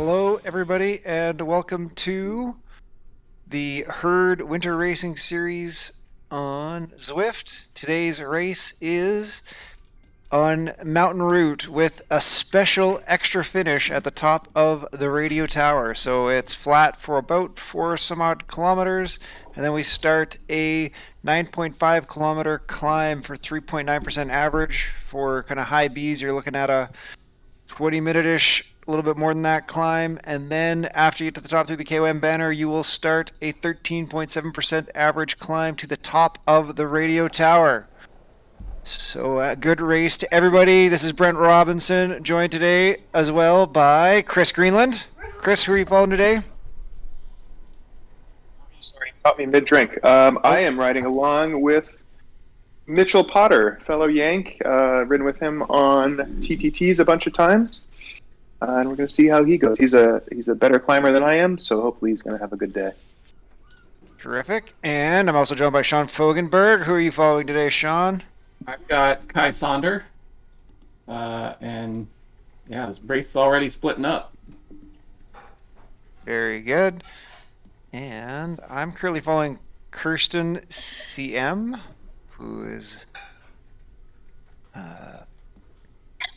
Hello, everybody, and welcome to the Herd Winter Racing Series on Zwift. Today's race is on Mountain Route with a special extra finish at the top of the radio tower. So it's flat for about 4 some odd kilometers, and then we start a 9.5 kilometer climb for 3.9% average. For kind of high Bs, you're looking at a 20-minute-ish, a little bit more than that climb, and then after you get to the top through the KOM banner, you will start a 13.7% average climb to the top of the radio tower. So a good race to everybody. This is Brent Robinson, joined today as well by Chris Greenland. Chris, who are you following today? Sorry, caught me mid-drink. I am riding along with Mitchell Potter, fellow Yank. Ridden with him on TTTs a bunch of times, and we're going to see how he goes. He's a better climber than I am, so hopefully he's going to have a good day. Terrific. And I'm also joined by Sean Fogenberg. Who are you following today, Sean? I've got Kai Sonder, and yeah, this race is already splitting up. Very good. And I'm currently following Kirsten CM, who is a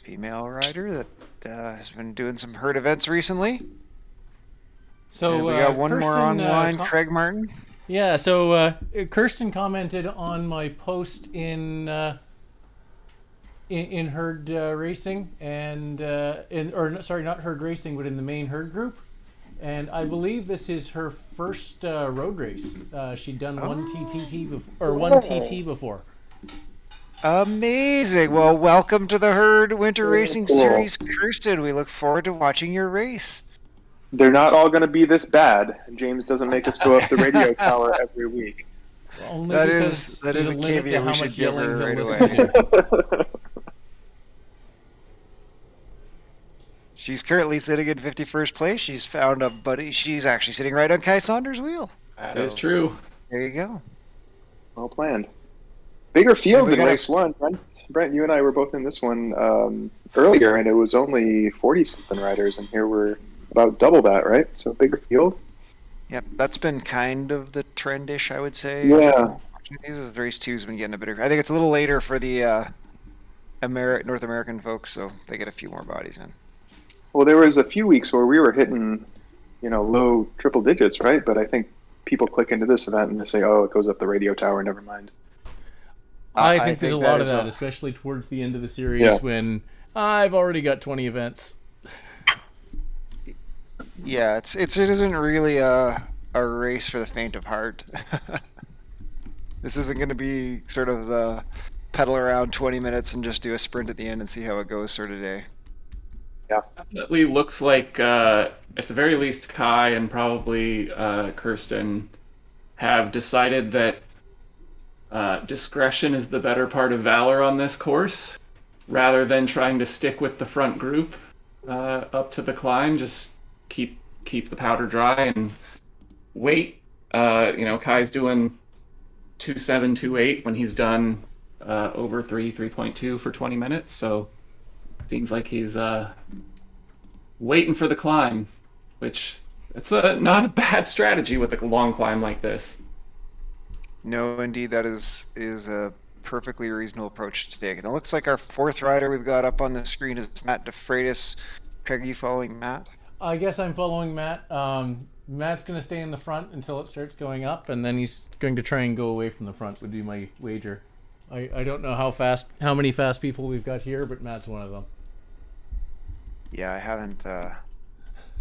female rider that has been doing some herd events recently. So and we got one Kirsten, more online, Craig Martin. Yeah, so Kirsten commented on my post in herd racing and not herd racing, but in the main herd group, and I believe this is her first road race. She'd done one TT before. Amazing. Well, welcome to the Herd Winter Racing Series, Kirsten. We look forward to watching your race. They're not all going to be this bad. James doesn't make us go up the radio tower every week. Only that because is a caveat we should give her right away. She's currently sitting in 51st place. She's found a buddy. She's actually sitting right on Kai Saunders' wheel. That is true. There you go. Well planned. Bigger field than got race one. Brent, you and I were both in this one earlier, and it was only 40-something riders, and here we're about double that, right? So bigger field. Yep, that's been kind of the trendish, I would say. Yeah. This race two's been getting a bit. I think it's a little later for the North American folks, so they get a few more bodies in. Well, there was a few weeks where we were hitting, low triple digits, right? But I think people click into this event and they say, "Oh, it goes up the radio tower. Never mind." I think there's a lot of that, especially towards the end of the series when I've already got 20 events. Yeah, it isn't really a race for the faint of heart. This isn't going to be sort of the pedal around 20 minutes and just do a sprint at the end and see how it goes sort of day. Yeah, definitely looks like at the very least Kai and probably Kirsten have decided that discretion is the better part of valor on this course, rather than trying to stick with the front group up to the climb. Just keep the powder dry and wait. Kai's doing 2.7, 2.8 when he's done over 3.2 for 20 minutes. So seems like he's waiting for the climb, which it's not a bad strategy with a long climb like this. No, indeed, that is a perfectly reasonable approach to take. And it looks like our fourth rider we've got up on the screen is Matt DeFreitas. Craig, are you following Matt? I guess I'm following Matt. Matt's going to stay in the front until it starts going up, and then he's going to try and go away from the front, would be my wager. I don't know how many fast people we've got here, but Matt's one of them. Yeah, I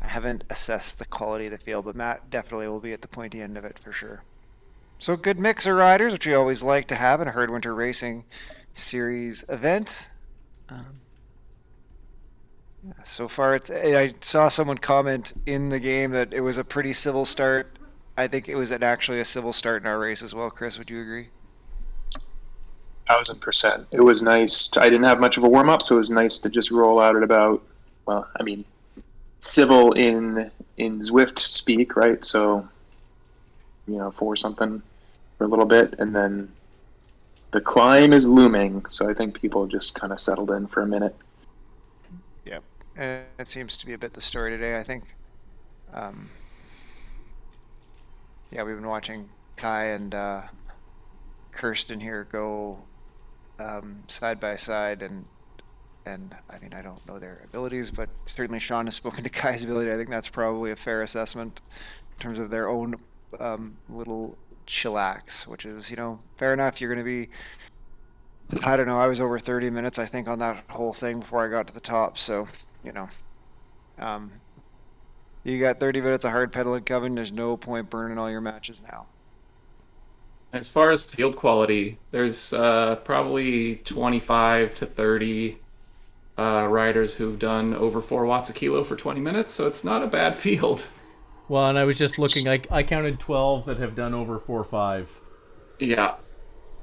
haven't assessed the quality of the field, but Matt definitely will be at the pointy end of it for sure. So good mix of riders, which we always like to have in a Herd Winter Racing Series event. So far, I saw someone comment in the game that it was a pretty civil start. I think it was actually a civil start in our race as well. Chris, would you agree? 1,000%. It was nice. I didn't have much of a warm up, so it was nice to just roll out at about, civil in Zwift speak, right? So, 4 something for a little bit, and then the climb is looming. So I think people just kind of settled in for a minute. Yep. and it seems to be a bit the story today. I think. Um, yeah, we've been watching Kai and Kirsten here go side by side, and I mean I don't know their abilities, but certainly Sean has spoken to Kai's ability. I think that's probably a fair assessment in terms of their own little chillax, which is fair enough. You're going to be I don't know. I was over 30 minutes, I think, on that whole thing before I got to the top. So, you know, um, you got 30 minutes of hard pedaling coming. There's no point burning all your matches now. As far as field quality, there's probably 25 to 30 riders who've done over 4 watts a kilo for 20 minutes, so it's not a bad field. Well, and I was just looking. I counted 12 that have done over 4.5. Yeah.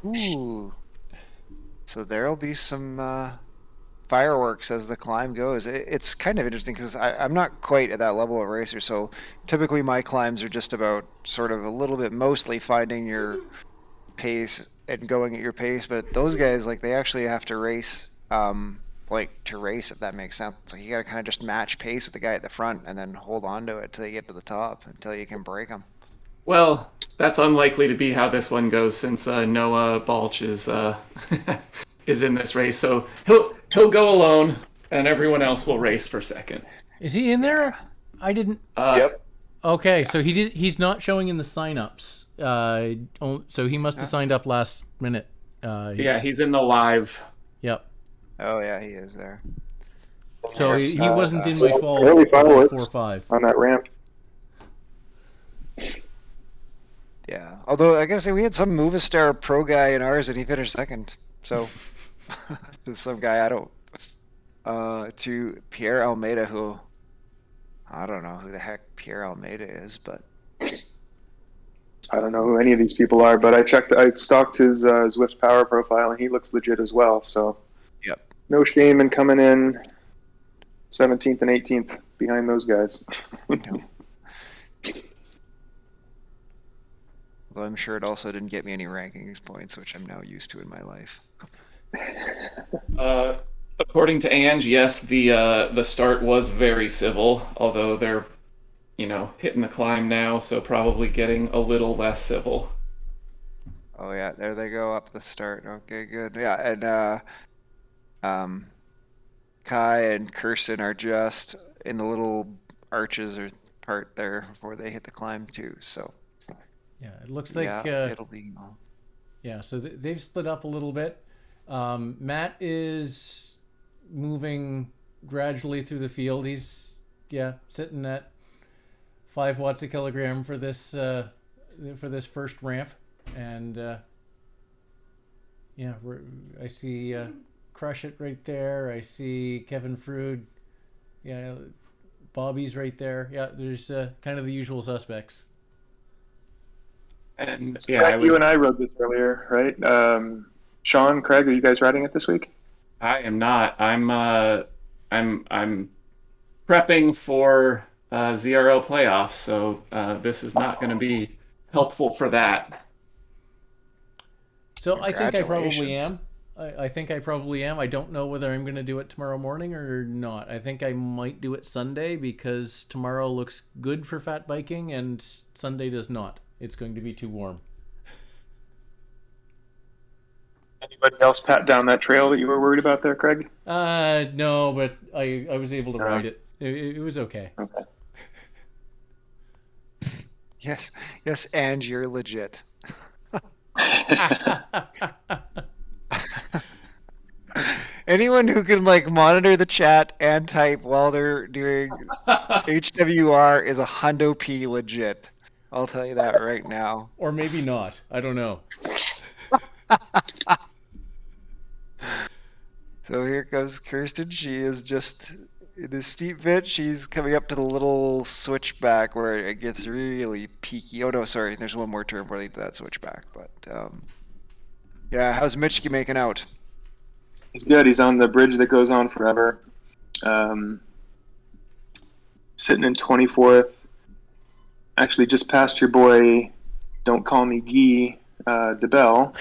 Ooh. So there'll be some fireworks as the climb goes. It's kind of interesting because I'm not quite at that level of racer. So typically my climbs are just about sort of a little bit mostly finding your pace and going at your pace. But those guys, like, they actually have to race, like to race, if that makes sense. Like you got to kind of just match pace with the guy at the front and then hold on to it till you get to the top until you can break them. Well, that's unlikely to be how this one goes since Noah Balch is is in this race. So he'll go alone, and everyone else will race for second. Is he in there? I didn't. Yep. Okay, so he's not showing in the signups. So he must have signed up last minute. Yeah, he's in the live. Yep. Oh yeah, he is there. So he wasn't in my fall. Early fireworks 4.5. on that ramp. Yeah. Although I gotta say we had some Movistar pro guy in ours and he finished second. So there's some guy I don't to Pierre Almeida, who I don't know who the heck Pierre Almeida is, but I don't know who any of these people are, but I stalked his Zwift power profile, and he looks legit as well. So, yep. No shame in coming in 17th and 18th behind those guys. No. Although I'm sure it also didn't get me any rankings points, which I'm now used to in my life. According to Ange, yes, the start was very civil, although they're hitting the climb now, so probably getting a little less civil. Oh yeah, there they go up the start. Okay, good. Yeah, and Kai and Kirsten are just in the little arches or part there before they hit the climb too. So Yeah, it looks like. yeah, it'll be. Yeah, so they've split up a little bit. Matt is moving gradually through the field. He's sitting at 5 watts a kilogram for this first ramp, and I see Crush It right there. I see Kevin Frood. Yeah, Bobby's right there. Yeah, there's kind of the usual suspects. And Craig, you and I rode this earlier, right? Sean, Craig, are you guys riding it this week? I am not. I'm prepping for ZRL playoffs, so this is not going to be helpful for that. So I think I probably am. I think I probably am. I don't know whether I'm going to do it tomorrow morning or not. I think I might do it Sunday because tomorrow looks good for fat biking and Sunday does not. It's going to be too warm. Anybody else pat down that trail that you were worried about there, Craig? No, but I was able to ride it. It was okay. Okay. Yes, and you're legit. Anyone who can monitor the chat and type while they're doing HWR is a hundo P legit. I'll tell you that right now. Or maybe not. I don't know. So here goes Kirsten. She is just in this steep bit. She's coming up to the little switchback where it gets really peaky. Oh no, sorry. There's one more turn where they do that switchback. But yeah, how's Mitchke making out? He's good. He's on the bridge that goes on forever. Sitting in 24th. Actually, just past your boy, don't call me Guy DeBell.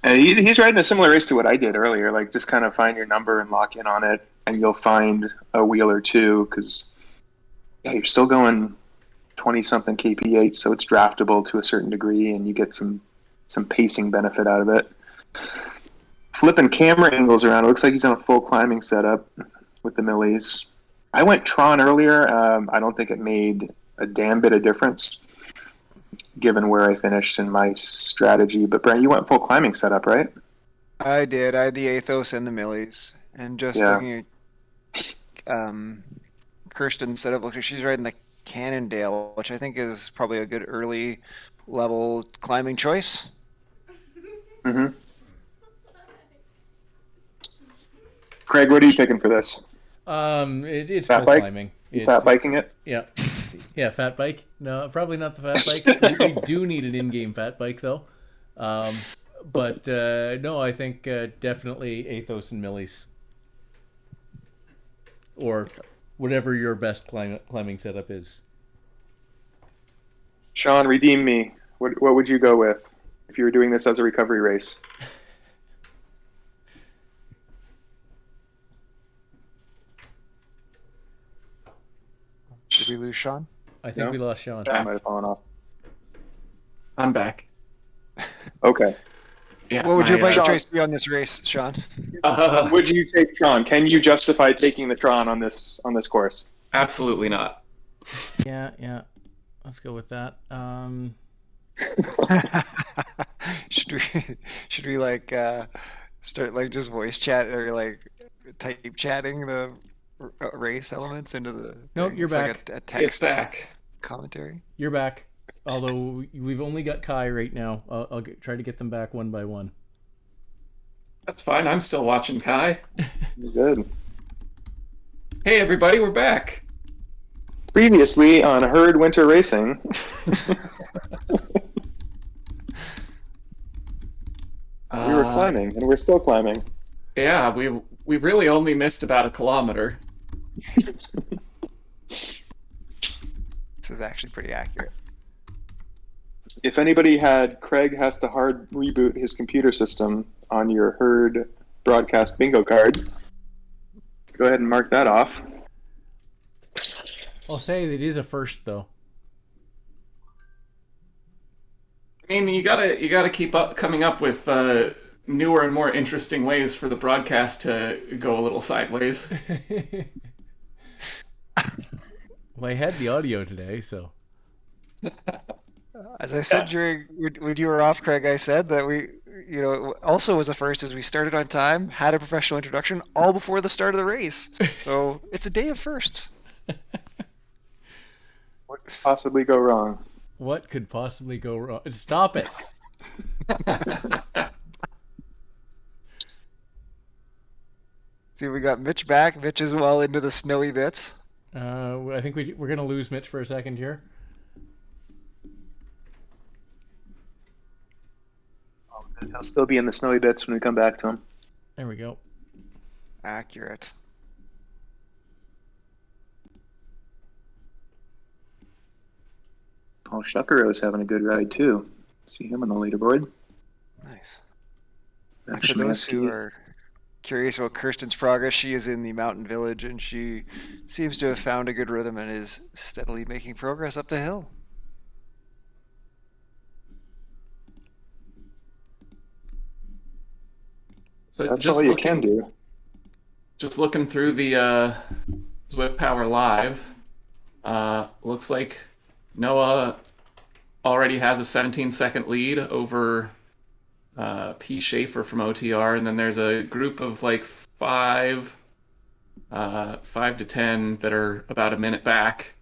He's riding a similar race to what I did earlier. Like, just kind of find your number and lock in on it, and you'll find a wheel or two. Because you're still going 20-something kph, so it's draftable to a certain degree, and you get some pacing benefit out of it. Flipping camera angles around. It looks like he's on a full climbing setup with the millies. I went Tron earlier. I don't think it made a damn bit of difference given where I finished in my strategy. But Brent, you went full climbing setup, right? I did. I had the Athos and the Millies. And just looking at Kirsten's setup, look, she's riding the Cannondale, which I think is probably a good early level climbing choice. Mm-hmm. Craig, what are you picking for this? It's fat full bike? climbing. You fat biking it? Yeah. Yeah, fat bike. No, probably not the fat bike. We do need an in-game fat bike, though. But no, I think definitely Athos and Millies. Or whatever your best climbing setup is. Sean, redeem me. What would you go with if you were doing this as a recovery race? Did we lose Sean? I think we lost Sean. Sean might have fallen off. I'm back. Okay. Yeah. What would your bike Sean- choice be on this race, Sean? Would you take Tron? Can you justify taking the Tron on this course? Absolutely not. Yeah. Let's go with that. Should we like start like just voice chat or like type chatting the race elements into the No, thing? you're It's back. like a It's text back. commentary. You're back. Although we've only got Kai right now. I'll try to get them back one by one. That's fine. I'm still watching Kai. Good. Hey, everybody, we're back. Previously on Herd Winter Racing. We were climbing, and we're still climbing. Yeah, we really only missed about a kilometer. This is actually pretty accurate. If anybody had Craig has to hard reboot his computer system on your Herd broadcast bingo card, go ahead and mark that off. I'll say it is a first, though. I mean, you gotta keep up coming up with newer and more interesting ways for the broadcast to go a little sideways. Well, I had the audio today, so. As I said during when you were off, Craig, I said that we, also was a first as we started on time, had a professional introduction all before the start of the race. So it's a day of firsts. What could possibly go wrong? What could possibly go wrong? Stop it. See, we got Mitch back. Mitch is well into the snowy bits. I think we're going to lose Mitch for a second here. Oh, good. He'll still be in the snowy bits when we come back to him. There we go. Accurate. Paul Shuckero's having a good ride too. See him on the leaderboard. Nice. Max For those Szymanski. who are curious about Kirsten's progress, she is in the mountain village and she seems to have found a good rhythm and is steadily making progress up the hill. So That's just all you looking- can do. Just looking through the Zwift Power Live, looks like Noah already has a 17-second lead over P. Schaefer from OTR, and then there's a group of like 5 to 10 that are about a minute back,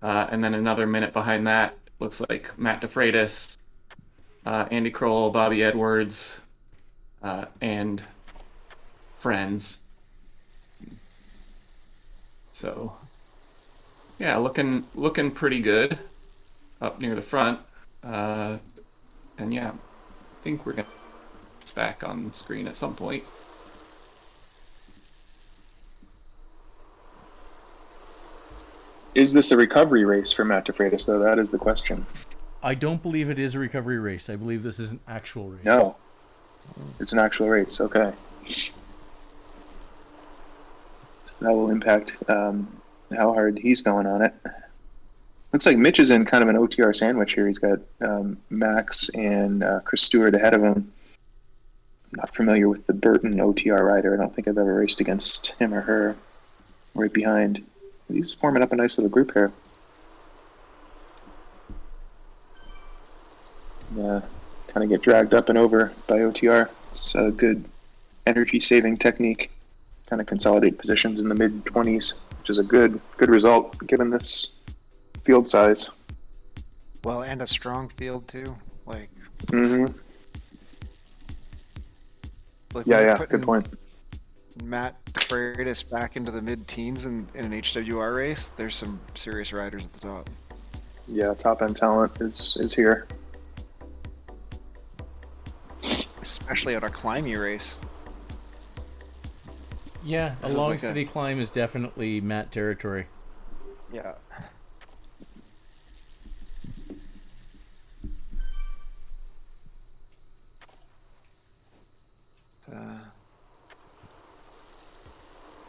and then another minute behind that looks like Matt DeFreitas, Andy Kroll, Bobby Edwards, and friends. So, yeah, looking pretty good up near the front, and yeah, I think we're gonna get this back on screen at some point. Is this a recovery race for Matt DeFreitas, though? That is the question. I don't believe it is a recovery race. I believe this is an actual race. No. It's an actual race. Okay. That will impact how hard he's going on it. Looks like Mitch is in kind of an OTR sandwich here. He's got Max and Chris Stewart ahead of him. I'm not familiar with the Burton OTR rider. I don't think I've ever raced against him or her. Right behind. He's forming up a nice little group here. Yeah, kind of get dragged up and over by OTR. It's a good energy-saving technique. Kind of consolidate positions in the mid-20s, which is a good result given this field size. Well, and a strong field too. Like, Mm-hmm. like Yeah, when you're yeah, putting good point. Matt DeFreitas back into the mid-teens in an HWR race, there's some serious riders at the top. Yeah, top-end talent is here. Especially on a climby race. Yeah, a This is long like a- city climb is definitely Matt territory. Yeah.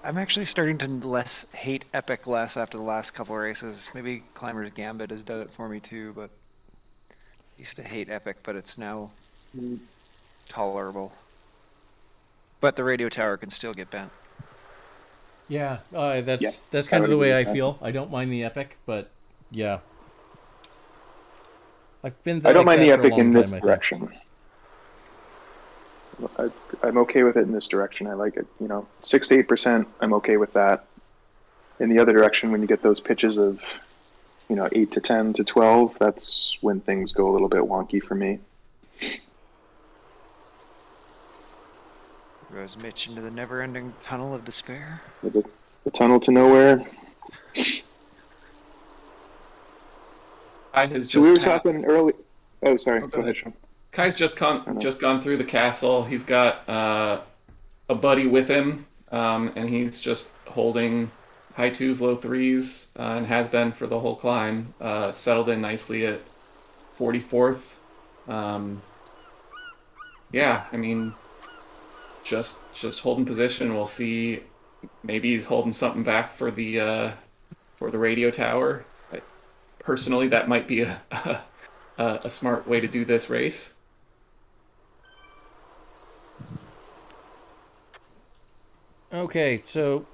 I'm actually starting to hate Epic less after the last couple races. Maybe Climber's Gambit has done it for me too, but I used to hate Epic, but it's now tolerable. But the radio tower can still get bent. Yeah, Yeah, that's I kind of would the way agree I with that. feel. I don't mind the epic, but yeah, I've been. I don't like mind that the for a epic long in this time, I think. direction. I'm okay with it in this direction. I like it. 6 to 8%. I'm okay with that. In the other direction, when you get those pitches of, 8 to 10 to 12, that's when things go a little bit wonky for me. Goes Mitch into the never-ending tunnel of despair. The tunnel to nowhere. Kai has So we were just talking early. Oh, sorry. Oh, go ahead, Sean. Kai's just gone through the castle. He's got a buddy with him, and he's just holding high twos, low threes, and has been for the whole climb. Settled in nicely at 44th. Yeah, I mean, just holding position. We'll see. Maybe he's holding something back for the radio tower. Personally, that might be a smart way to do this race. Okay, so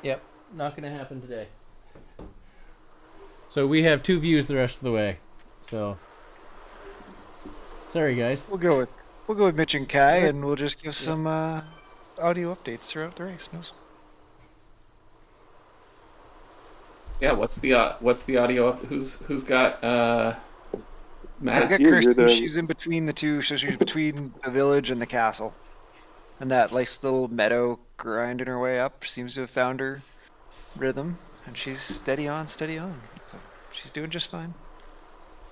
yep, not gonna happen today. So we have 2 views the rest of the way. So sorry, guys. We'll go with Mitch and Kai, and we'll just give some audio updates throughout the race. Yeah, what's the audio up? Who's got I've Matt? got you, Kirsten. you're the- She's in between the two, so she's between the village and the castle. And that nice little meadow grinding her way up seems to have found her rhythm, and she's steady on, steady on. So she's doing just fine.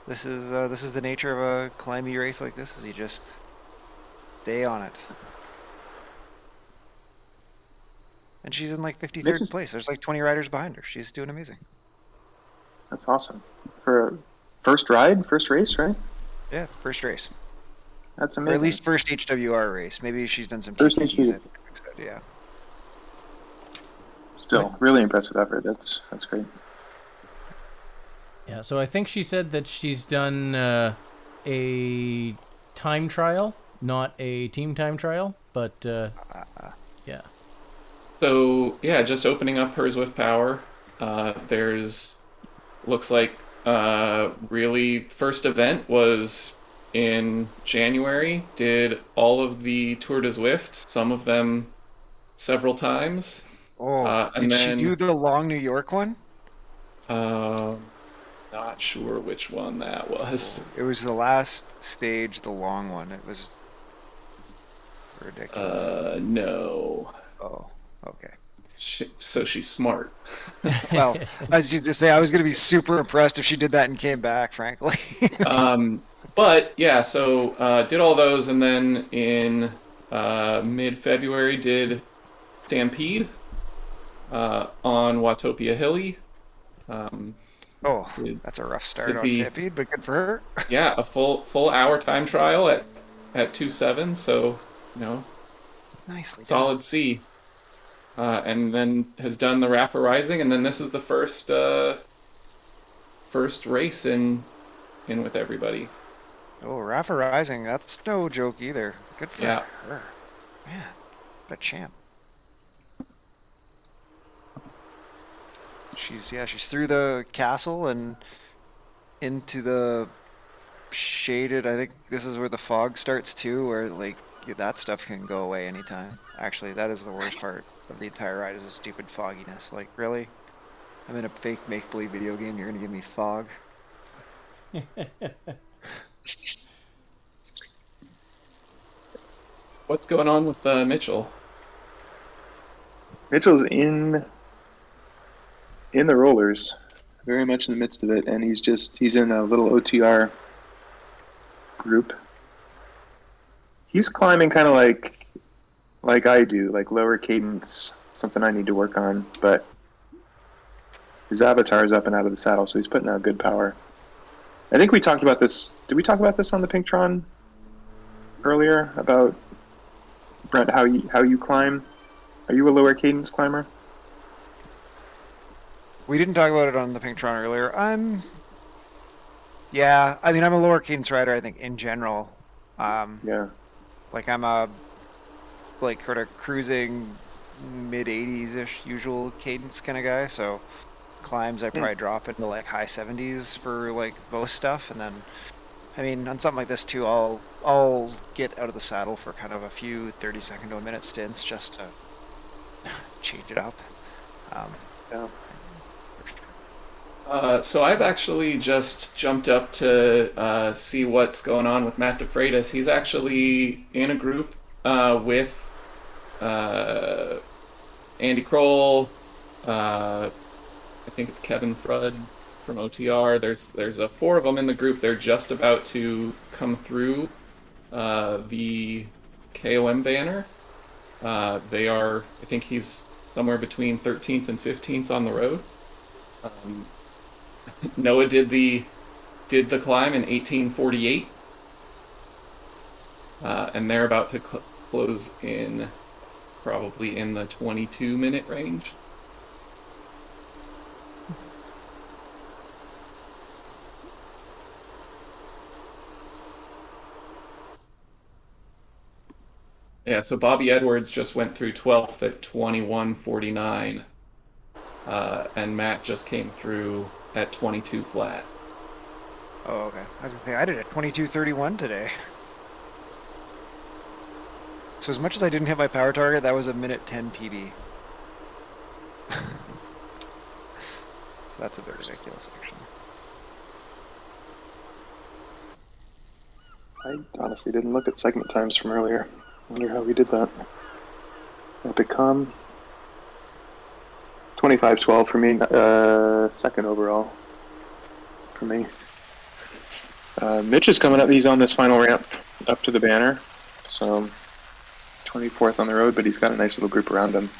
This is the nature of a climby race like this: is you just stay on it. And she's in like 53rd Mitch is- place. There's like 20 riders behind her. She's doing amazing. That's awesome. For a first race, right? Yeah, first race. That's Or amazing. at least first HWR race. Maybe she's done some First TTTs, I HW. think I said, yeah. Still, really impressive effort. That's great. Yeah, so I think she said that she's done a time trial, not a team time trial, but yeah. So yeah, just opening up her Zwift Power. There's looks like really first event was in January. Did all of the Tour de Zwift, some of them several times. Oh, And did she then- do the long New York one? Not sure which one that was. It was the last stage, the long one. It was ridiculous. No. Oh, okay. So she's smart. Well, I was going to say, I was going to be super impressed if she did that and came back, frankly. But yeah, so did all those, and then in mid-February did Stampede on Watopia Hilly. Oh, Did, that's a rough start did on the Stampede, but good for her. yeah, a full hour time trial at 2:07, so Nicely done. solid C. And then has done the Rafa Rising, and then this is the first race in with everybody. Oh, Rafa Rising, that's no joke either. Good for Yeah. her. Man, what a champ. She's through the castle and into the shaded. I think this is where the fog starts too, where like that stuff can go away anytime. Actually, that is the worst part of the entire ride is the stupid fogginess. Like, really? I'm in a fake make-believe video game. You're gonna give me fog? What's going on with Mitchell? Mitchell's in the rollers, very much in the midst of it, and he's in a little OTR group. He's climbing kind of like I do, like lower cadence, something I need to work on, but his avatar is up and out of the saddle, so he's putting out good power. I think we talked about this. Did we talk about this on the Pinktron earlier about Brent, how you climb? Are you a lower cadence climber? We didn't talk about it on the Pinktron earlier. Yeah, I mean, I'm a lower cadence rider, I think, in general. Yeah. Like, I'm a, like, sort of cruising mid 80s-ish usual cadence kind of guy, so climbs I probably drop into, like, high 70s for, like, most stuff, and then, I mean, on something like this, too, I'll get out of the saddle for kind of a few 30-second to a minute stints just to change it up. Yeah. So I've actually just jumped up to see what's going on with Matt DeFreitas. He's actually in a group with Andy Kroll. I think it's Kevin Frudd from OTR. There's four of them in the group. They're just about to come through the KOM banner. They are, I think he's somewhere between 13th and 15th on the road. Noah did the climb in 1848, and they're about to close in probably in the 22-minute range. Yeah, so Bobby Edwards just went through 12th at 21:49, and Matt just came through at 22 flat. Oh, okay. I was gonna say, I did a 22:31 today. So as much as I didn't hit my power target, that was a minute 10 PB. So that's a bit ridiculous, actually. I honestly didn't look at segment times from earlier. I wonder how we did that. Epic Com. 25:12 for me, second overall for me. Mitch is coming up. He's on this final ramp up to the banner, so 24th on the road, but he's got a nice little group around him.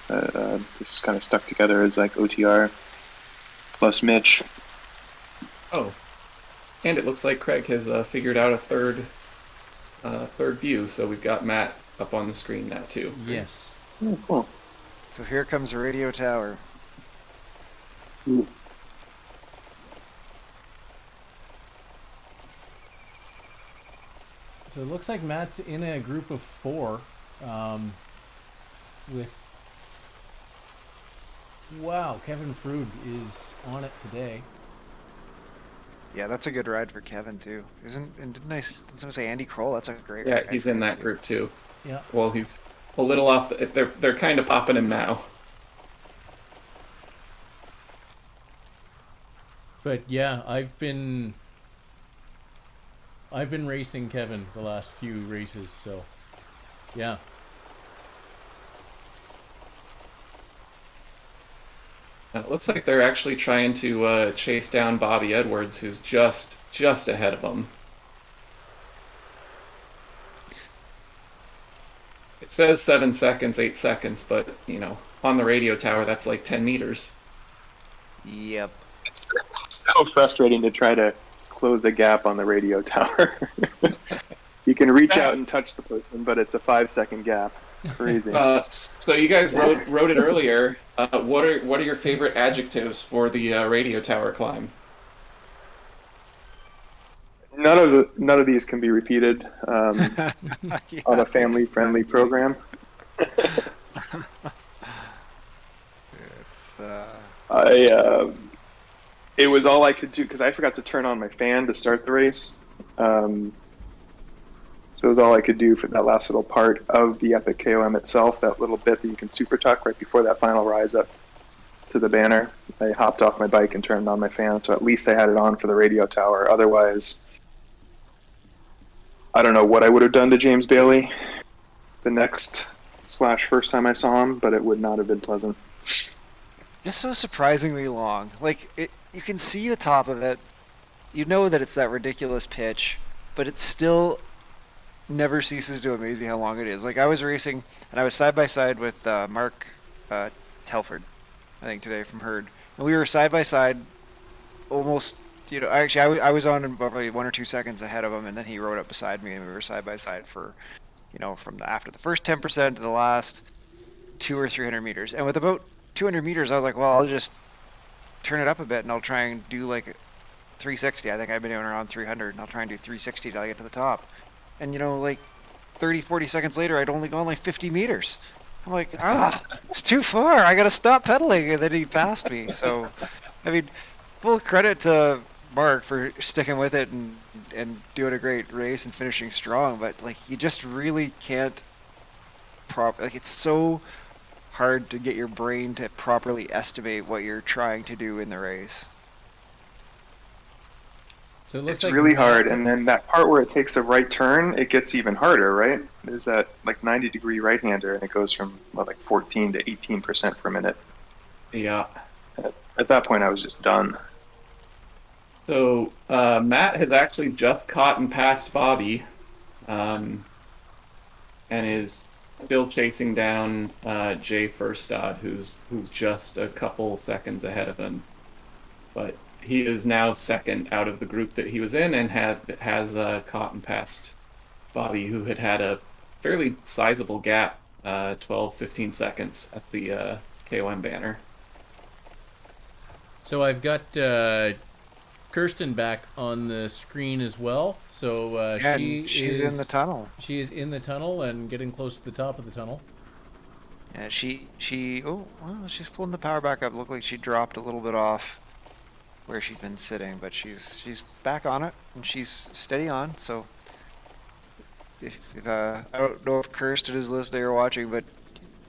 This is kind of stuck together as like OTR plus Mitch. Oh, and it looks like Craig has figured out a third view, so we've got Matt up on the screen now too. Yes. Oh, cool. So here comes the radio tower. Ooh. So it looks like Matt's in a group of four, with. Wow, Kevin Frood is on it today. Yeah, that's a good ride for Kevin too. Didn't someone say Andy Kroll? That's a great Yeah, ride he's for in him, that too. group too. Yeah. Well, he's a little off. They're kind of popping him now. But yeah, I've been racing Kevin the last few races, so yeah. It looks like they're actually trying to chase down Bobby Edwards, who's just ahead of them. It says 7 seconds, 8 seconds, but on the radio tower that's like 10 meters. Yep. so frustrating to try to close a gap on the radio tower. You can reach out and touch the person, but it's a 5-second gap. It's crazy. So you guys wrote it earlier. What are your favorite adjectives for the radio tower climb? None of these can be repeated on a family-friendly program. It was all I could do because I forgot to turn on my fan to start the race. So it was all I could do for that last little part of the Epic KOM itself, that little bit that you can super tuck right before that final rise up to the banner. I hopped off my bike and turned on my fan, so at least I had it on for the radio tower. Otherwise, I don't know what I would have done to James Bailey the next / first time I saw him, but it would not have been pleasant. Just so surprisingly long. Like, you can see the top of it. You know that it's that ridiculous pitch, but it still never ceases to amaze you how long it is. Like, I was racing, and I was side by side with Mark Telford, I think, today from Herd. And we were side by side almost, actually, I was on probably 1 or 2 seconds ahead of him, and then he rode up beside me, and we were side by side for, from after the first 10% to the last 200 or 300 meters. And with about 200 meters, I was like, well, I'll just turn it up a bit, and I'll try and do like 360. I think I've been doing around 300, and I'll try and do 360 till I get to the top. And, like 30, 40 seconds later, I'd only gone like 50 meters. I'm like, it's too far. I got to stop pedaling. And then he passed me. So, I mean, full credit to Mark for sticking with it and doing a great race and finishing strong. But, like, you just really can't it's so hard to get your brain to properly estimate what you're trying to do in the race. So it looks it's really hard, and then that part where it takes a right turn, it gets even harder, right? There's that like 90-degree right-hander, and it goes from like 14 to 18% per minute. Yeah. At that point, I was just done. So Matt has actually just caught and passed Bobby, and is still chasing down Jay Furstad, who's just a couple seconds ahead of him, but he is now second out of the group that he was in, and has caught and passed Bobby, who had a fairly sizable gap, 12-15 seconds at the KOM banner. So I've got Kirsten back on the screen as well. So she's in the tunnel. She is in the tunnel and getting close to the top of the tunnel. Yeah, she's pulling the power back up. Looked like she dropped a little bit off where she'd been sitting, but she's back on it and she's steady on. So if I don't know if Kirsten is listening or watching, but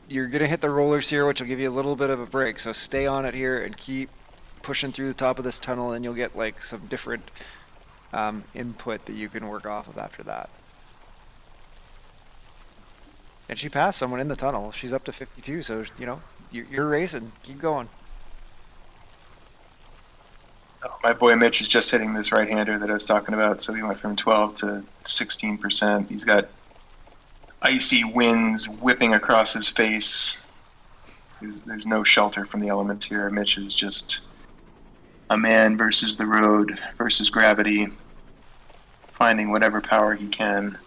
you're gonna hit the rollers here, which will give you a little bit of a break. So stay on it here and keep pushing through the top of this tunnel, and you'll get like some different input that you can work off of after that. And she passed someone in the tunnel. She's up to 52, so you're racing. Keep going. My boy Mitch is just hitting this right-hander that I was talking about, so he went from 12 to 16%. He's got icy winds whipping across his face. There's no shelter from the elements here. Mitch is just a man versus the road versus gravity, finding whatever power he can.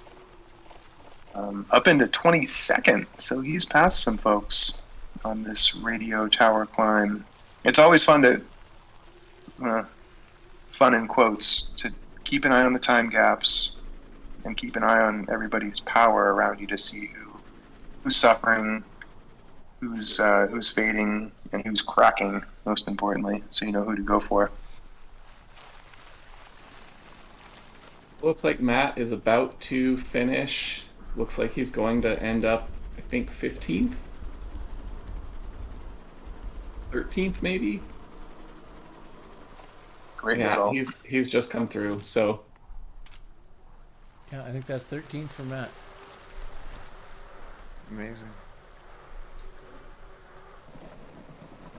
Up into 22nd, so he's passed some folks on this radio tower climb. It's always fun to... fun in quotes, to keep an eye on the time gaps and keep an eye on everybody's power around you to see who's suffering, who's fading, and who's cracking, most importantly, so you know who to go for. Looks like Matt is about to finish. Looks like he's going to end up, I think, 15th? 13th, maybe? Great yeah, result. he's just come through, so... Yeah, I think that's 13th for Matt. Amazing.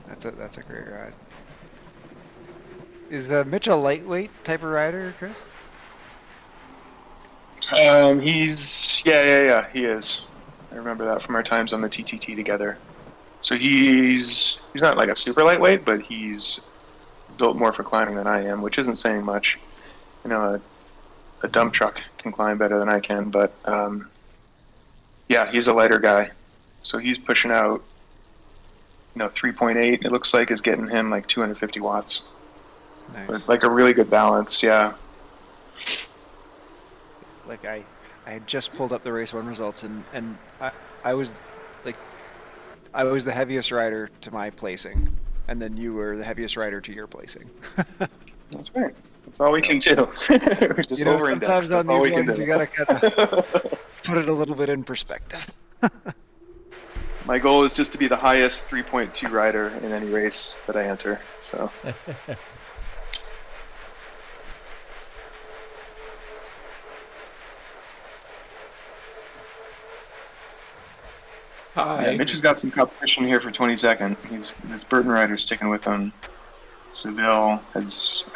That's a great ride. Is Mitch a lightweight type of rider, Chris? He's he is. I remember that from our times on the TTT together. So he's not like a super lightweight, but he's built more for climbing than I am, which isn't saying much. You know, a dump truck can climb better than I can, but yeah, he's a lighter guy, so he's pushing out. 3.8. It looks like is getting him like 250 watts. Nice. But, like a really good balance, yeah. Like I had just pulled up the race one results, and I was like, I was the heaviest rider to my placing, and then you were the heaviest rider to your placing. That's right. That's all we can do. We're just sometimes on these ones you gotta kind of of. put it a little bit in perspective. My goal is just to be the highest 3.2 rider in any race that I enter. So. Hi. Yeah, Mitch has got some competition here for 22nd. This Burton rider's sticking with him. Seville I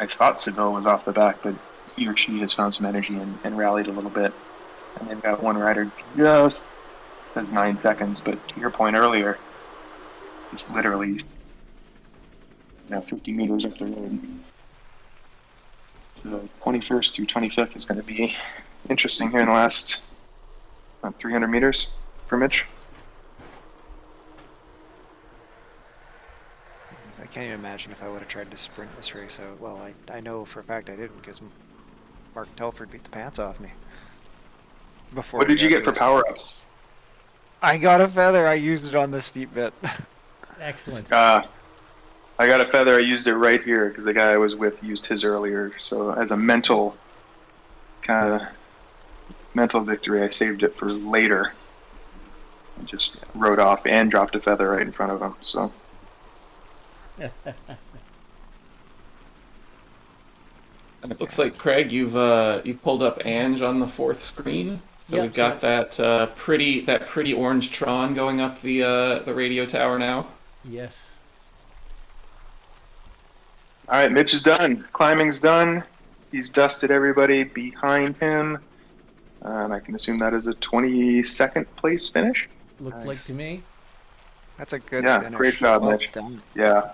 thought Seville was off the back, but he or she has found some energy and rallied a little bit. And they've got one rider just at 9 seconds, but to your point earlier, it's literally 50 meters up the road. So 21st through 25th is going to be interesting here in the last 300 meters for Mitch. I can't even imagine if I would have tried to sprint this race out. Well, I know for a fact I didn't, because Mark Telford beat the pants off me. Before What did you we got get to for this power-ups? I got a feather. I used it on the steep bit. Excellent. I got a feather. I used it right here because the guy I was with used his earlier. So as a mental victory, I saved it for later. I just rode off and dropped a feather right in front of him. So. And it looks like, Craig, you've pulled up Ange on the fourth screen. So Yep, we've got that pretty orange Tron going up the radio tower now. Yes. All right, Mitch is done. Climbing's done. He's dusted everybody behind him. And I can assume that is a 22nd place finish. Looked Nice. like to me. That's a good Yeah, finish. great job, Well Mitch. done. Yeah.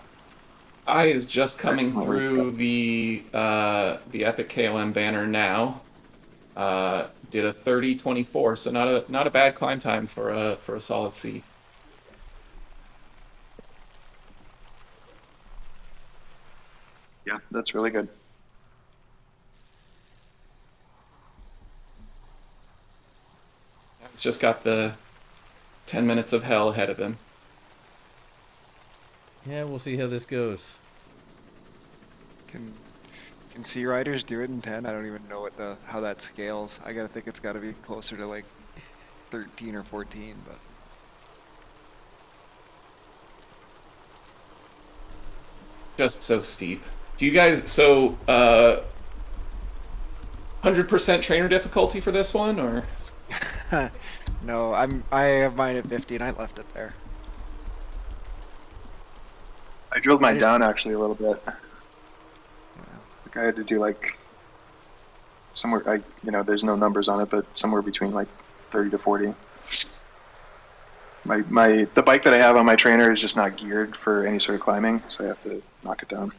I is just coming Excellent. through the Epic KLM banner now. Did a 30:24, so not a bad climb time for a solid C. Yeah, that's really good. It's just got the 10 minutes of hell ahead of him. Yeah, we'll see how this goes. Can C riders do it in 10? I don't even know how that scales. I gotta think it's gotta be closer to like 13 or 14, but Just so steep. Do you guys 100% trainer difficulty for this one, or? no, I have mine at 50 and I left it there. I drilled mine just- down actually a little bit. Yeah. Like I had to do like somewhere, there's no numbers on it, but somewhere between like 30 to 40. The bike that I have on my trainer is just not geared for any sort of climbing, so I have to knock it down,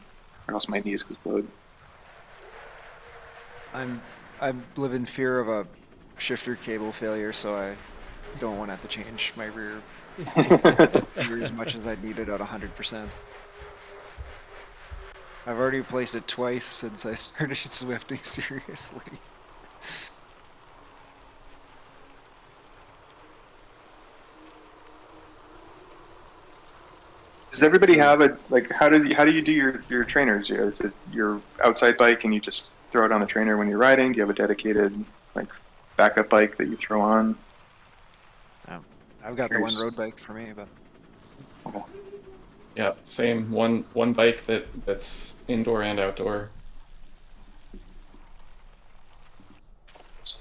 or else my knees explode. I live in fear of a shifter cable failure, so I don't want to have to change my rear as much as I need it at 100%. I've already replaced it twice since I started Zwifting seriously. Does everybody have how do you do your trainers? Is it your outside bike and you just throw it on the trainer when you're riding? Do you have a dedicated like backup bike that you throw on? I've got the one road bike for me, but Okay. Yeah, same one bike that's indoor and outdoor.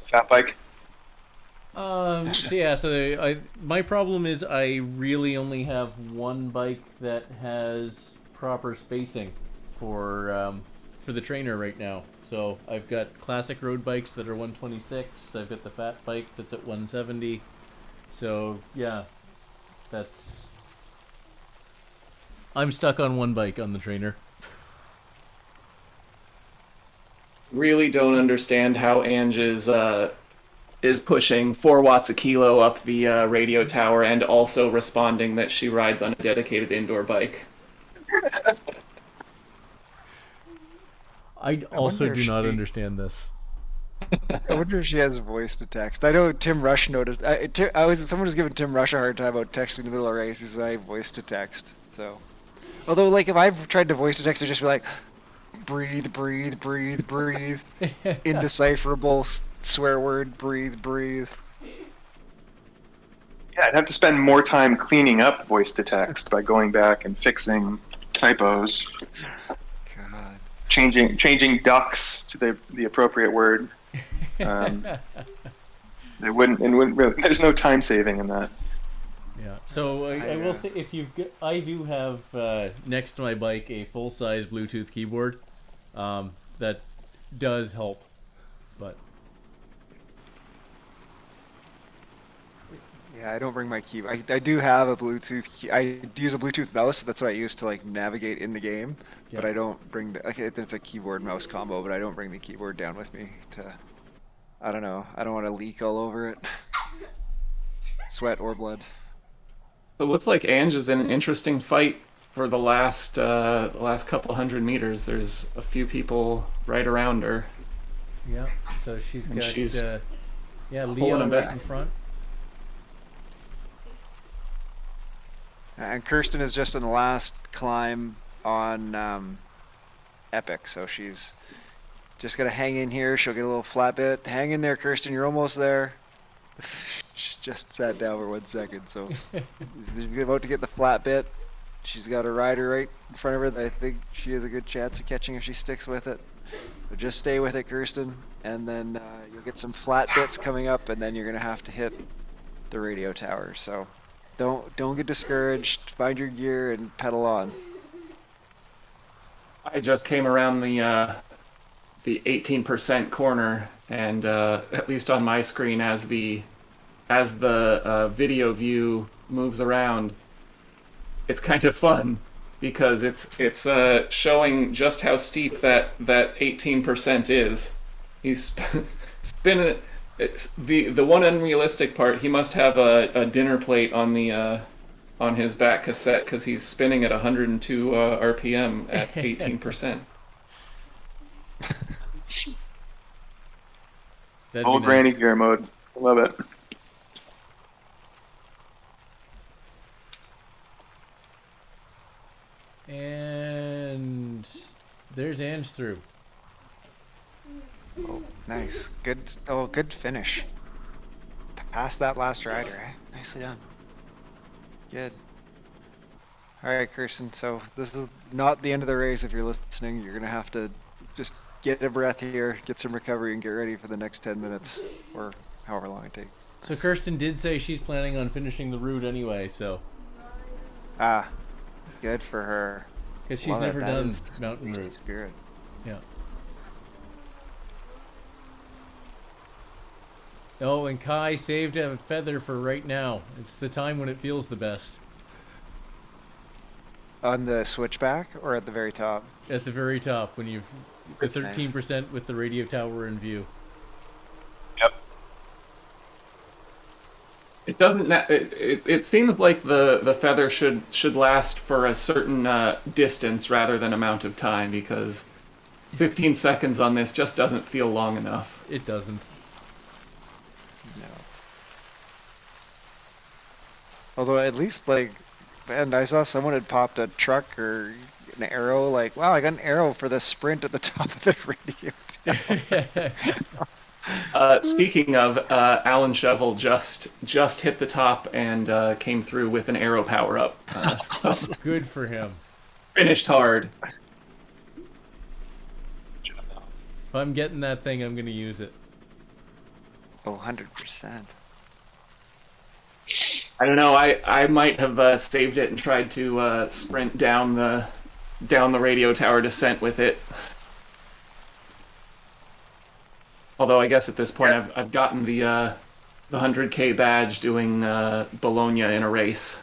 Fat bike. My problem is I really only have one bike that has proper spacing for the trainer right now. So I've got classic road bikes that are 126. I've got the fat bike that's at 170. So yeah, I'm stuck on one bike on the trainer. really don't understand how Ange is pushing 4 watts a kilo up the radio tower and also responding that she rides on a dedicated indoor bike. I also wonder if do not she- understand this. I wonder if she has voice to text. I know Tim Rush noticed. Someone was giving Tim Rush a hard time about texting in the middle of a race. He says I have voice to text. So, although like if I've tried to voice to text, I'd just be like, breathe, breathe, breathe, breathe, indecipherable swear word, breathe, breathe. Yeah, I'd have to spend more time cleaning up voice to text by going back and fixing typos, God. changing ducks to the appropriate word. It wouldn't really, there's no time saving in that. Yeah. So I will say, if I do have next to my bike a full size Bluetooth keyboard, that does help, but. Yeah, I don't bring my key. I do have a Bluetooth key. I use a Bluetooth mouse. That's what I use to like navigate in the game. But Yeah. I don't bring the. It's a keyboard mouse combo, but I don't bring the keyboard down with me to. I don't know. I don't want to leak all over it. Sweat or blood. So it looks like Ange is in an interesting fight for the last couple 100 meters. There's a few people right around her. Yeah. So she's And got she's Leah pulling him right back. in front. And Kirsten is just in the last climb on Epic, so she's just gonna hang in here. She'll get a little flat bit. Hang in there, Kirsten. You're almost there. She just sat down for 1 second, so she's about to get the flat bit. She's got a rider right in front of her. I think she has a good chance of catching if she sticks with it. So just stay with it, Kirsten, and then you'll get some flat bits coming up, and then you're gonna have to hit the radio tower. So don't get discouraged. Find your gear and pedal on. I just came around the 18% corner, and at least on my screen, as the video view moves around, it's kind of fun because it's showing just how steep that 18% is. He's spinning it. It's the one unrealistic part. He must have a dinner plate on the on his back cassette because he's spinning at 102 RPM at 18%. That'd Old be granny nice. gear mode. I love it. And there's Ange through. Oh, nice. Good. Oh, good finish. Past that last rider, eh? Nicely done. Good. All right, Kirsten. So this is not the end of the race. If you're listening, you're gonna have to just get a breath here, get some recovery, and get ready for the next 10 minutes or however long it takes. So Kirsten did say she's planning on finishing the route anyway, so Ah, good for her. because she's Love it. never That done is mountain Christy route. spirit. Yeah. Oh, and Kai saved a feather for right now. It's the time when it feels the best. On the switchback or at the very top? At the very top, when you've the 13% with the radio tower in view. Yep. It doesn't. It seems like the feather should last for a certain distance rather than amount of time, because 15 seconds on this just doesn't feel long enough. It doesn't. No. Although at least like, and I saw someone had popped a truck or an arrow. Like, wow, I got an arrow for the sprint at the top of the radio. Speaking of, Alan Shovel just hit the top and came through with an arrow power up. So Good for him. finished hard. If I'm getting that thing, I'm going to use it. Oh, 100%. I don't know. I might have saved it and tried to sprint down the radio tower descent with it. Although I guess at this point I've gotten the 100K badge doing Bologna in a race.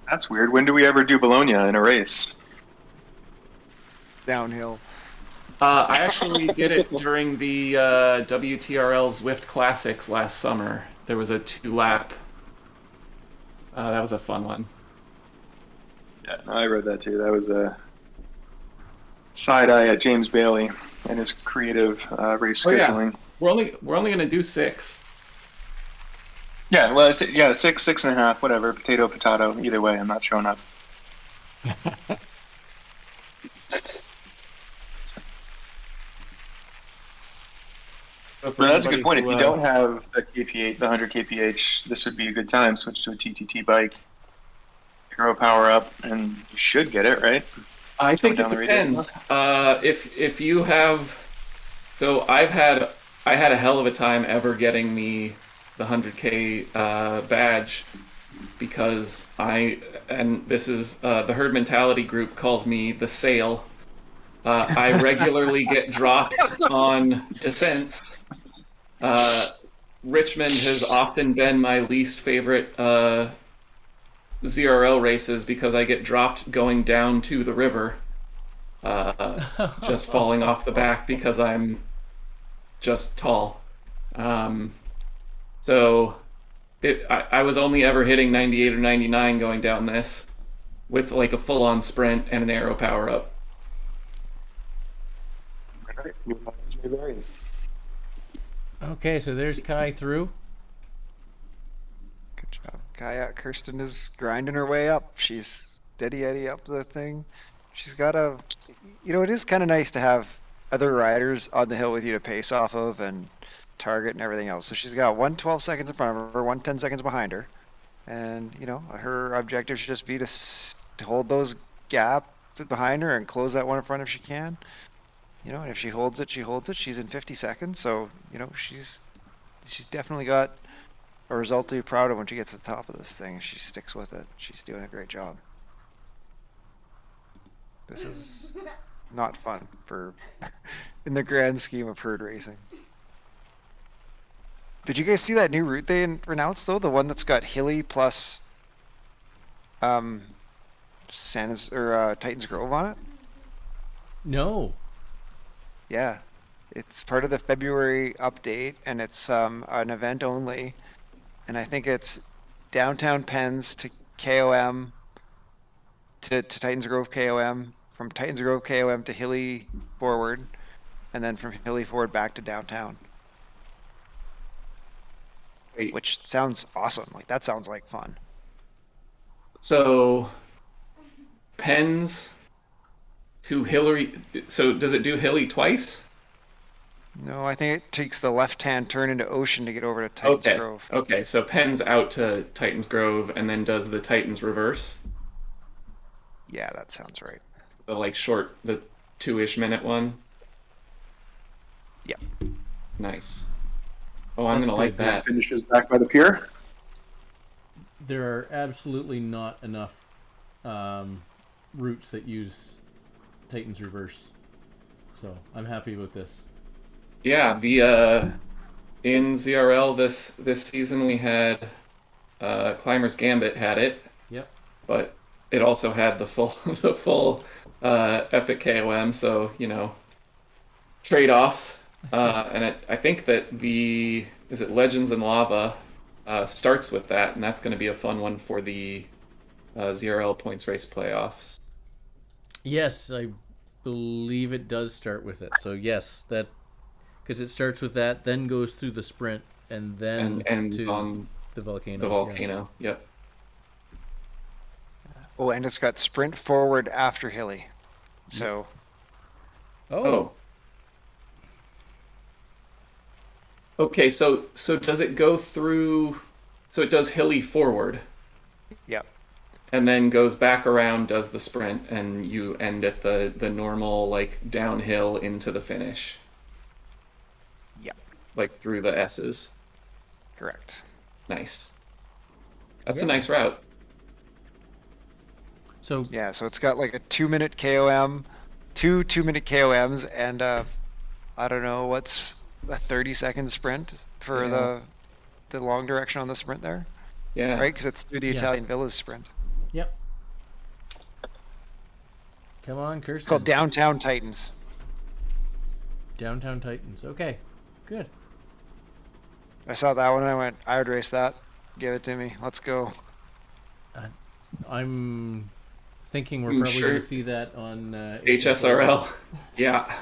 That's weird. When do we ever do Bologna in a race? downhill. I actually did it during the WTRL Zwift Classics last summer. There was a 2-lap. That was a fun one. Yeah, I read that too. That was a side eye at James Bailey and his creative race scheduling. We're only gonna do 6. Yeah, well, yeah, 6.5, whatever. Potato. Either way, I'm not showing up. But that's a good point. If you don't have the KPH, the 100 kph, this would be a good time. Switch to a TTT bike, hero power up, and you should get it, right? I think it depends. If you have, so I had a hell of a time ever getting the 100K badge because this is the herd mentality group calls me the Sail. I regularly get dropped on descents. Richmond has often been my least favorite ZRL races because I get dropped going down to the river, just falling off the back because I'm just tall. So I was only ever hitting 98 or 99 going down this with like a full-on sprint and an aero power up. Okay, so there's Kai through. Good job. Kaya, Kirsten is grinding her way up. She's steady Eddie up the thing. She's got it is kind of nice to have other riders on the hill with you to pace off of and target and everything else. So she's got 112 seconds in front of her, 110 seconds behind her. And, her objective should just be to hold those gaps behind her and close that one in front if she can. And if she holds it, she holds it. She's in 50 seconds, so she's definitely got a result to be proud of when she gets to the top of this thing. She sticks with it. She's doing a great job. This is not fun in the grand scheme of herd racing. Did you guys see that new route they announced though? The one that's got hilly plus Titans Grove on it? No. Yeah, it's part of the February update, and it's an event only. And I think it's downtown Penns to KOM to Titans Grove KOM, from Titans Grove KOM to Hilly forward, and then from Hilly forward back to downtown. Wait. Which sounds awesome. Like that sounds like fun. So Penns to Hillary. So does it do Hilly twice? No, I think it takes the left-hand turn into Ocean to get over to Titans Grove. Okay, so Penn's out to Titans Grove and then does the Titans reverse? Yeah, that sounds right. The the 2-ish minute one? Yep. Nice. Oh, I'm going to like that. Finishes back by the pier. There are absolutely not enough routes that use Titans reverse. So I'm happy with this. Yeah, in ZRL this season we had Climber's Gambit had it. Yep. But it also had the full Epic KOM, so trade-offs. And I think that is it Legends and Lava starts with that, and that's going to be a fun one for the ZRL points race playoffs. Yes, I believe it does start with it. So yes, that because it starts with that, then goes through the sprint, and then ends to on the volcano. The volcano. Yeah. Yep. Oh, and it's got sprint forward after Hilly. So. Oh. Okay, so does it go through? So it does Hilly forward. Yep. And then goes back around, does the sprint, and you end at the normal downhill into the finish. Yep. Through the S's. Correct. Nice. That's a nice route. So so it's got a 2-minute KOM, two 2-minute KOMs, and I don't know what's a 30-second sprint for the long direction on the sprint there. Yeah. Right, because it's through the Italian Villas sprint. Yep. Come on, It's Kirsten. called Downtown Titans. Downtown Titans. Okay, good. I saw that one and I went, I would race that. Give it to me. Let's go. I'm thinking we're I'm probably sure. going to see that on HSRL. Yeah.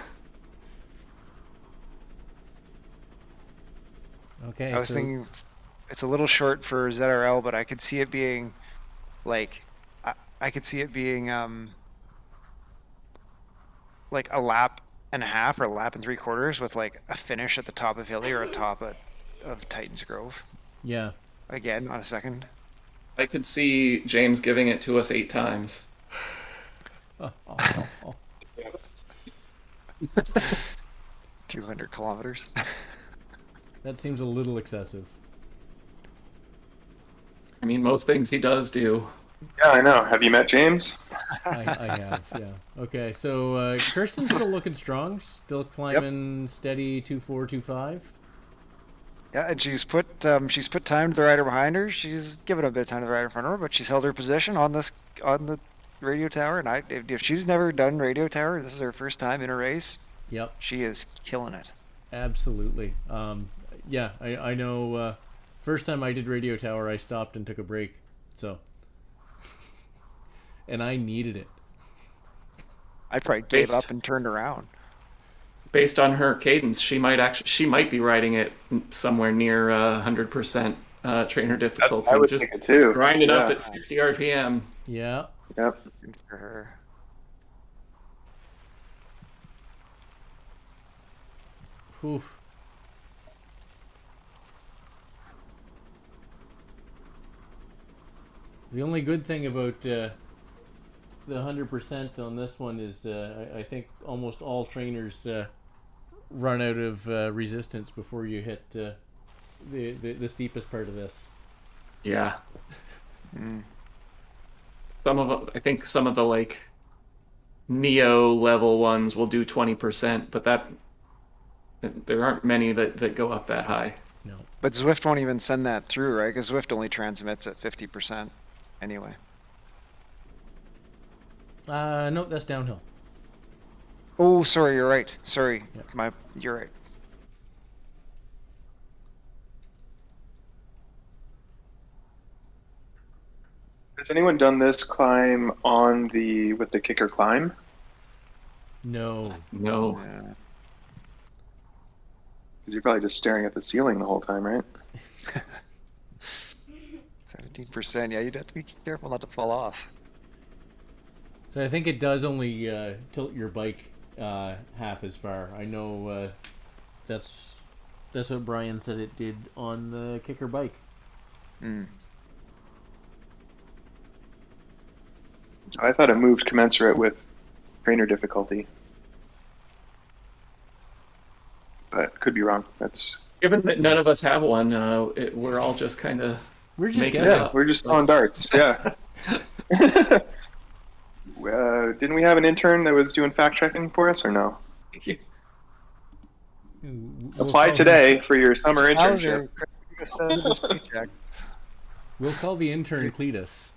Okay, I was so thinking it's a little short for ZRL, but I could see it being like I could see it being like a lap and a half or a lap and 3/4 with like a finish at the top of Hilly or a top of Titans Grove. yeah. Again on a second. I could see James giving it to us 8 times. 200 kilometers. That seems a little excessive. I mean, most things he does do. Yeah, I know. Have you met James? I have, yeah. Okay, so Kirsten's still looking strong, still climbing steady 2.4, 2.5. Yeah, and she's put time to the rider behind her. She's given a bit of time to the rider in front of her, but she's held her position on the radio tower. And if she's never done radio tower, this is her first time in a race. Yep, She is killing it. absolutely. Yeah, I know. First time I did radio tower, I stopped and took a break. So, and I needed it. I probably gave Based- up and turned around. Based on her cadence, she might be riding it somewhere near 100% trainer That's difficulty. what I was Just thinking too. grind it up Yeah. at 60 RPM. Yeah. Yep. Good for her. Oof. The only good thing about the 100% on this one is I think almost all trainers run out of resistance before you hit the steepest part of this. Yeah. I think some of the like Neo level ones will do 20%, but there aren't many that go up that high. No. But Zwift won't even send that through, right? Because Zwift only transmits at 50% anyway. No, that's downhill. Oh, sorry, you're right. Sorry, Yeah. you're right. Has anyone done this climb with the kicker climb? No. No. Yeah. Because you're probably just staring at the ceiling the whole time, right? 17%. Yeah, you'd have to be careful not to fall off. So I think it does only tilt your bike half as far. I know that's what Brian said it did on the kicker bike. Mm. I thought it moved commensurate with trainer difficulty. But could be wrong. That's Given that none of us have one, we're all just kind of We're just making guessing. it yeah, up. we're just throwing darts. Yeah. Didn't we have an intern that was doing fact checking for us, or no? We'll Apply call today for your summer Hauser, internship. this paycheck. We'll call the intern Cletus.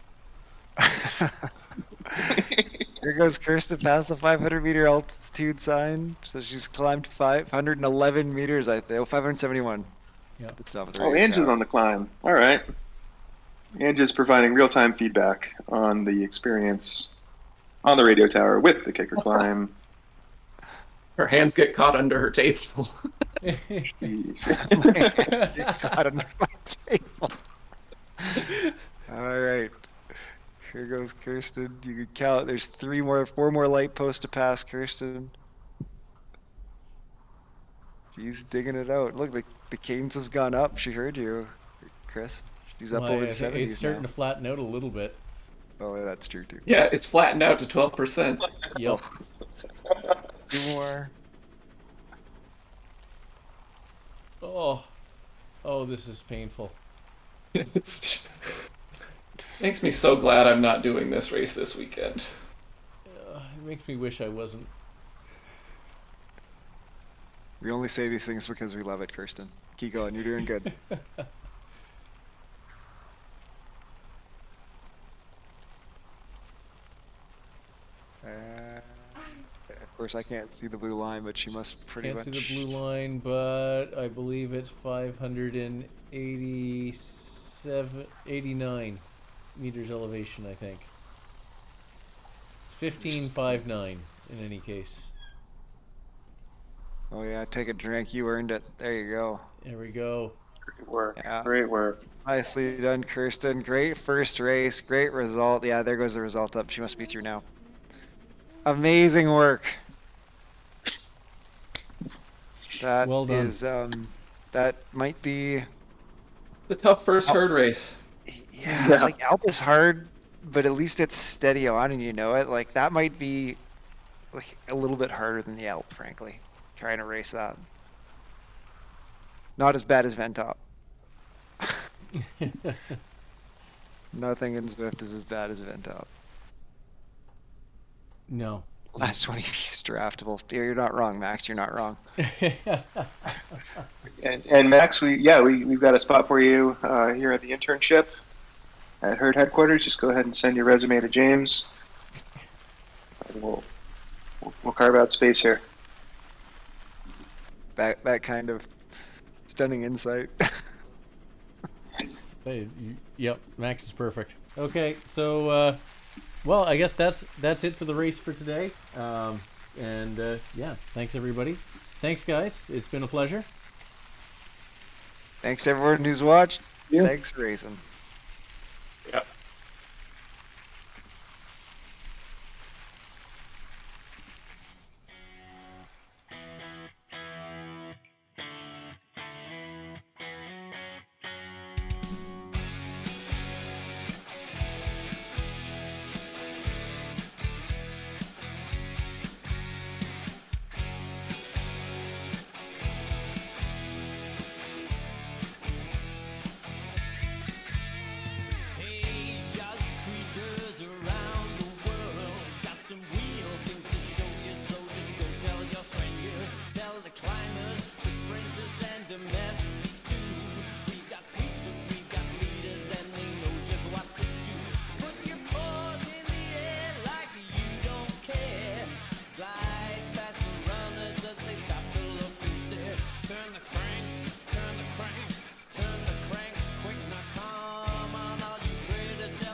Here goes Kirsten past the 500-meter altitude sign. So she's climbed 511 meters, I think. Oh, 571. Yeah. At the top of the Oh, radio Ange is tower. on the climb. All right. Ange is providing real-time feedback on the experience on the radio tower with the kicker climb. Her hands get caught under her table. Get caught under my table. All right. Here goes Kirsten. You can count. There's four more light posts to pass, Kirsten. She's digging it out. Look, the cadence has gone up. She heard you, Chris. She's up Well, over I the think 70s it's starting now. to flatten out a little bit. Oh, yeah, that's true too. Yeah, it's flattened out to 12%. Yep. Two more. Oh, this is painful. It's makes me so glad I'm not doing this race this weekend. It makes me wish I wasn't. We only say these things because we love it, Kirsten. Keep going. You're doing good. course, I can't see the blue line, but she must pretty Can't much. see the blue line, but I believe it's 589 meters elevation, I think. It's 1559 in any case. Oh yeah, take a drink. You earned it. There you go. There we go. Great work. Yeah. Great work. Nicely done, Kirsten. Great first race. Great result. Yeah, there goes the result up. She must be through now. Amazing work. That Well done. is, that might be, The tough first herd race. yeah, like Alp is hard, but at least it's steady on and you know it. Like that might be like a little bit harder than the Alp, frankly. Trying to race that. Not as bad as Ventop. Nothing in Zwift is as bad as Ventop. No. Last 20 feet is draftable. You're not wrong, Max. You're not wrong. And Max, we've got a spot for you here at the internship at Herd headquarters. Just go ahead and send your resume to James. And we'll carve out space here. That kind of stunning insight. Hey, yep, Max is perfect. Okay, so well, I guess that's it for the race for today. Yeah, thanks everybody. Thanks guys. It's been a pleasure. Thanks everyone who's watched. Yeah. Thanks for racing. Yeah.